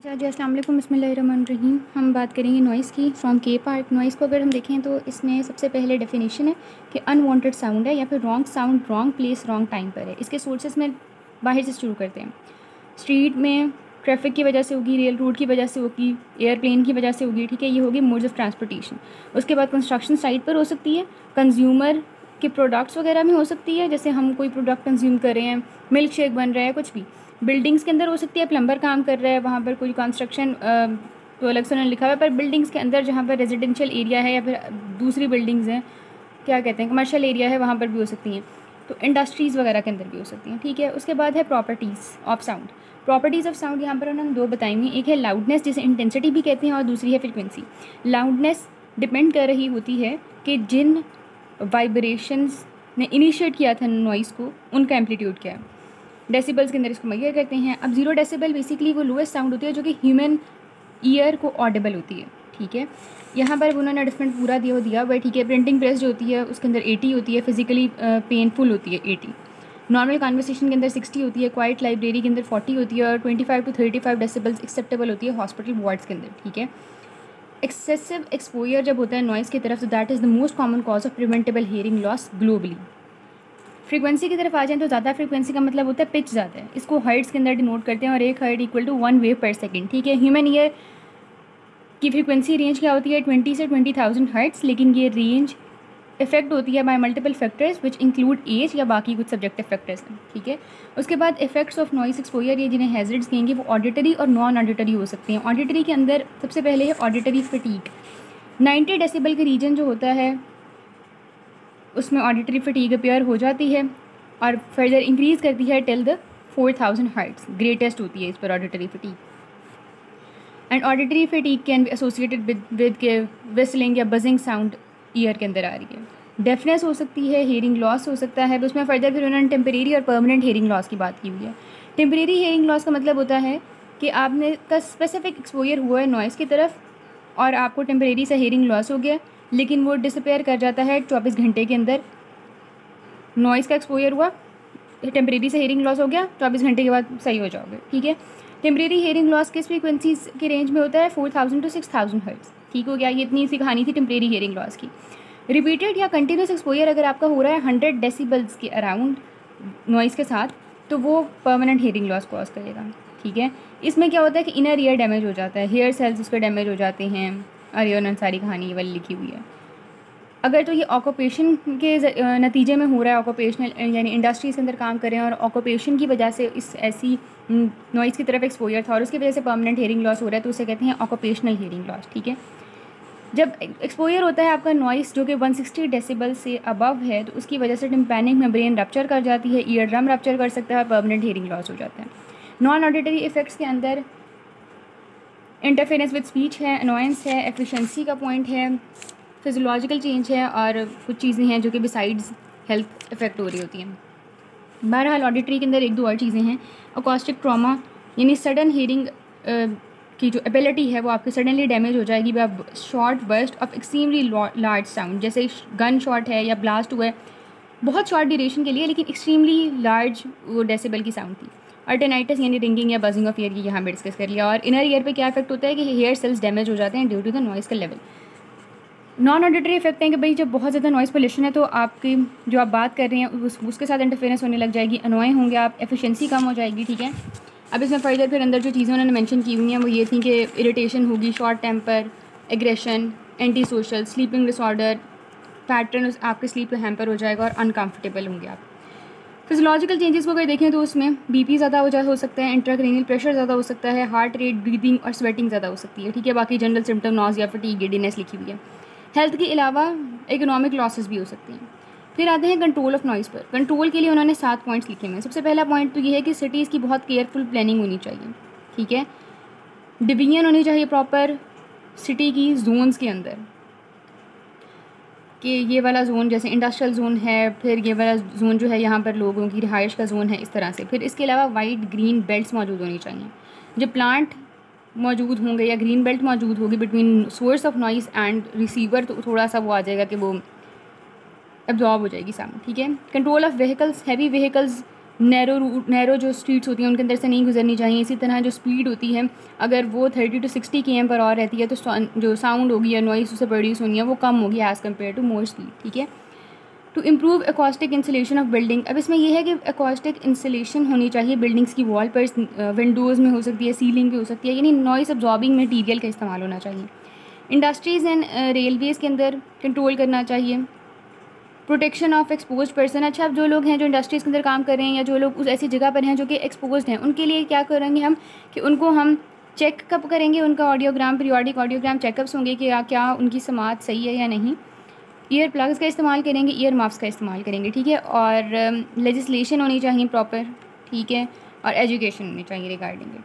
जी अस्सलाम वालेकुम, बिस्मिल्लाहिर्रहमानिर्रहीम। हम बात करेंगे नॉइज़ की फ्रॉम के पार्ट। नॉइज़ को अगर हम देखें तो इसमें सबसे पहले डेफिनेशन है कि अनवांटेड साउंड है या फिर wrong sound wrong place wrong time पर है। इसके सोर्सेज में बाहर से शुरू करते हैं। स्ट्रीट में ट्रैफिक की वजह से होगी, रेल रोड की वजह से होगी, एयरप्लेन की वजह से होगी, ठीक है, ये होगी मोड्स ऑफ ट्रांसपोर्टेशन। उसके बाद कंस्ट्रक्शन साइट पर हो सकती है, कंज्यूमर के प्रोडक्ट्स वगैरह में हो सकती है, जैसे हम कोई प्रोडक्ट कंज्यूम कर रहे हैं, मिल्क शेक बन रहा है, कुछ भी। बिल्डिंग्स के अंदर हो सकती है, प्लम्बर काम कर रहा है, वहाँ पर कोई कंस्ट्रक्शन तो अलग से उन्होंने लिखा हुआ है, पर बिल्डिंग्स के अंदर जहाँ पर रेजिडेंशियल एरिया है या फिर दूसरी बिल्डिंग्स हैं, क्या कहते हैं, कमर्शियल एरिया है, वहाँ पर भी हो सकती हैं। तो इंडस्ट्रीज़ वगैरह के अंदर भी हो सकती हैं, ठीक है। उसके बाद है properties of sound. Properties of sound यहाँ पर उन्होंने दो बताई हुई, एक है लाउडनेस जिसे इंटेंसिटी भी कहते हैं और दूसरी है फ्रीक्वेंसी। लाउडनेस डिपेंड कर रही होती है कि जिन वाइब्रेशंस ने इनिशिएट किया था नॉइज़ को, उनका एम्पलीट्यूड क्या है। डेसिबल्स के अंदर इसको मेजर करते हैं। अब 0 डेसिबल बेसिकली वो लोएस्ट साउंड होती है जो कि ह्यूमन ईयर को ऑडिबल होती है, ठीक है। यहाँ पर उन्होंने डिफरेंट पूरा दिया हुआ है, ठीक है। प्रिंटिंग प्रेस जो होती है उसके अंदर 80 होती है, फिजिकली पेनफुल होती है 80। नॉर्मल कन्वर्सेशन के अंदर 60 होती है, क्वाइट लाइब्रेरी के अंदर 40 होती है और 25 to 35 डेसिबल्स एक्सेप्टेबल होती है हॉस्पिटल वार्ड्स के अंदर, ठीक है। एक्सेसिव एक्सपोजर जब होता है नॉइज़ की तरफ, तो that is the most common cause of preventable hearing loss globally. Frequency की तरफ आ जाएँ तो ज़्यादा फ्रीक्वेंसी का मतलब होता है पिच ज़्यादा है। इसको हर्ट्ज़ के अंदर डिनोट करते हैं और एक हर्ट इक्वल टू 1 वेव पर सेकेंड, ठीक है। ह्यूमन ईयर की फ्रीक्वेंसी रेंज क्या होती है 20 से 20,000 हर्ट्ज़, लेकिन ये रेंज इफेक्ट होती है by multiple factors which include age या बाकी कुछ सब्जेक्टिव फैक्टर्स हैं, ठीक है। उसके बाद इफेक्ट्स ऑफ नॉइस एक्सपोजर, ये जिन्हें हैजर्ड्स कहेंगे, वो ऑडिटरी और नॉन ऑडिटरी हो सकते हैं। ऑडिटरी के अंदर सबसे पहले है ऑडिटरी फटीग। 90 डेसिबल के रीजन जो होता है उसमें ऑडिटरी फटीग अपीयर हो जाती है और फर्दर इंक्रीज़ करती है टिल द 4000 हर्ट्ज़, ग्रेटेस्ट होती है इस पर auditory fatigue. And auditory fatigue can be associated with के विस्लिंग या बजिंग साउंड ईयर के अंदर आ रही है। डेफनेस हो सकती है, हेयरिंग लॉस हो सकता है। तो उसमें फर्दर फिर उन्होंने टेम्परेरी और परमानेंट हेयरिंग लॉस की बात की हुई है। टेम्परेरी हेयरिंग लॉस का मतलब होता है कि आपने का स्पेसिफिक एक्सपोजर हुआ है नॉइज़ की तरफ और आपको टेम्परेरी से हेयरिंग लॉस हो गया, लेकिन वो डिसअपेयर कर जाता है 24 घंटे के अंदर। नॉइज़ का एक्सपोजर हुआ, टेम्परेरी से हेयरिंग लॉस हो गया, 24 घंटे के बाद सही हो जाओगे, ठीक है। टेम्परेरी हेयरिंग लॉस किस फ्रीक्वेंसीज के रेंज में होता है 4000 to 6000 हर्ट्ज़, ठीक हो गया। ये इतनी सी कहानी थी टेम्परेरी हेयरिंग लॉस की। रिपीटेड या कंटिन्यूस एक्सपोजर अगर आपका हो रहा है 100 डेसिबल्स के अराउंड नॉइज़ के साथ, तो वो परमानेंट हेयरिंग लॉस कॉज करेगा, ठीक है। इसमें क्या होता है कि इनर ईयर डैमेज हो जाता है, हेयर सेल्स उसके डैमेज हो जाते हैं और ये सारी कहानी ये वाली लिखी हुई है। अगर तो ये ऑक्यूपेशन के नतीजे में हो रहा है, ऑक्यूपेशनल यानी इंडस्ट्रीज़ के अंदर काम कर रहे हैं और ऑक्यूपेशन की वजह से इस ऐसी नॉइज़ की तरफ एक्सपोजर था और उसकी वजह से परमानेंट हेयरिंग लॉस हो रहा है, तो उसे कहते हैं ऑक्यूपेशनल हेयरिंग लॉस, ठीक है। जब एक्सपोजर होता है आपका नॉइस जो कि 160 डेसिबल से अबव है, तो उसकी वजह से टिम्पैनिक मेम्ब्रेन रप्चर कर जाती है, ईयर ड्रम रप्चर कर सकता है, परमानेंट हेयरिंग लॉस हो जाता है। नॉन ऑडिटरी इफेक्ट्स के अंदर इंटरफेरेंस विद स्पीच है, अनोयंस है, एफिशिएंसी का पॉइंट है, फिजियोलॉजिकल चेंज है और कुछ चीज़ें हैं जो कि बिसाइड्स हेल्थ इफेक्ट हो रही होती हैं। बहरहाल ऑडिटरी के अंदर एक दो और चीज़ें हैं। अकॉस्टिक ट्रॉमा यानी सडन हेयरिंग की जो एबिलिटी है वो आपकी सडनली डैमेज हो जाएगी by short burst of extremely large sound, जैसे गन शॉट है या ब्लास्ट हुआ है बहुत शॉर्ट ड्यूरेशन के लिए, लेकिन एक्सट्रीमली लार्ज वो डेसिबल की साउंड थी। और टेनाइटिस यानी रिंगिंग या बजिंग ऑफ ईयर की यहाँ पे डिस्कस कर लिया। और इनर ईयर पे क्या इफेक्ट होता है कि हेयर सेल्स डैमेज हो जाते हैं ड्यू टू द नॉइज़ का लेवल। नॉन ऑडिटरी इफेक्ट हैं कि भाई जब बहुत ज़्यादा नॉइज़ पोल्यूशन है तो आपकी जो आप बात कर रहे हैं उसके साथ इंटरफेरेंस होने लग जाएगी, अनोइंग होंगे आप, एफिशिएंसी कम हो जाएगी, ठीक है। अब इसमें फर्दर फिर अंदर जो चीज़ें उन्होंने मेंशन की हुई हैं वो ये थी कि इरिटेशन होगी, short temper, aggression, antisocial, sleeping disorder, pattern आपके स्लीप का हैम्पर हो जाएगा और अनकम्फर्टेबल होंगे आप। फिजियोलॉजिकल चेंजेस को अगर देखें तो उसमें बीपी ज़्यादा हो सकता है, इंट्राक्रेनियल प्रेशर ज़्यादा हो सकता है, हार्ट रेट, ब्रीदिंग और स्वेटिंग ज़्यादा हो सकती है, ठीक है। बाकी जनरल सिम्टम नॉज़िया, फटीग, गिडीनेस लिखी हुई है। हेल्थ के अलावा इकोनॉमिक लॉसेस भी हो सकती हैं। फिर आते हैं कंट्रोल ऑफ नॉइज़ पर। कंट्रोल के लिए उन्होंने 7 पॉइंट्स लिखे हुए हैं। सबसे पहला पॉइंट तो ये है कि सिटीज़ की बहुत केयरफुल प्लानिंग होनी चाहिए, ठीक है। डिवीजन होनी चाहिए प्रॉपर सिटी की जोन्स के अंदर, कि ये वाला जोन जैसे इंडस्ट्रियल जोन है, फिर ये वाला जोन जो है यहाँ पर लोगों की रिहाइश का जोन है, इस तरह से। फिर इसके अलावा वाइट ग्रीन बेल्ट्स मौजूद होनी चाहिए। जब प्लांट मौजूद होंगे या ग्रीन बेल्ट मौजूद होगी between source of noise and receiver, तो थोड़ा सा वो आ जाएगा कि वो एब्जॉर्ब हो जाएगी साउंड, ठीक है। Control of vehicles, heavy vehicles narrow जो स्ट्रीट्स होती हैं उनके अंदर से नहीं गुजरनी चाहिए। इसी तरह जो स्पीड होती है अगर वो 30 to 60 km/h रहती है तो जो साउंड होगी या नॉइस उससे प्रोड्यूस होनी है वो कम होगी as compare to more speed, ठीक है। To improve acoustic insulation of building, अब इसमें यह है कि एकॉस्टिक इंसुलेशन होनी चाहिए बिल्डिंग्स की वॉल पर, विंडोज़ में हो सकती है, सीलिंग पे हो सकती है, यानी नॉइस अब्जॉर्बिंग मटीरियल का इस्तेमाल होना चाहिए। इंडस्ट्रीज़ एंड रेलवेज़ के अंदर कंट्रोल करना चाहिए। प्रोटेक्शन ऑफ एक्सपोज पर्सन, अच्छा अब जो लोग हैं जो इंडस्ट्रीज़ के अंदर काम कर रहे हैं या जो लोग उस ऐसी जगह पर हैं जो कि एक्सपोज हैं उनके लिए क्या करेंगे हम कि उनको हम चेक कब करेंगे, उनका ऑडियोग्राम पीरियोडिक ऑडियोग्राम चेकअप्स होंगे कि क्या उनकी समात सही है या नहीं। ईयर प्लग्स का इस्तेमाल करेंगे, ईयर मफ्स का इस्तेमाल करेंगे, ठीक है। और लेजिस्लेशन होनी चाहिए प्रॉपर, ठीक है, और एजुकेशन होनी चाहिए रिगार्डिंग इट।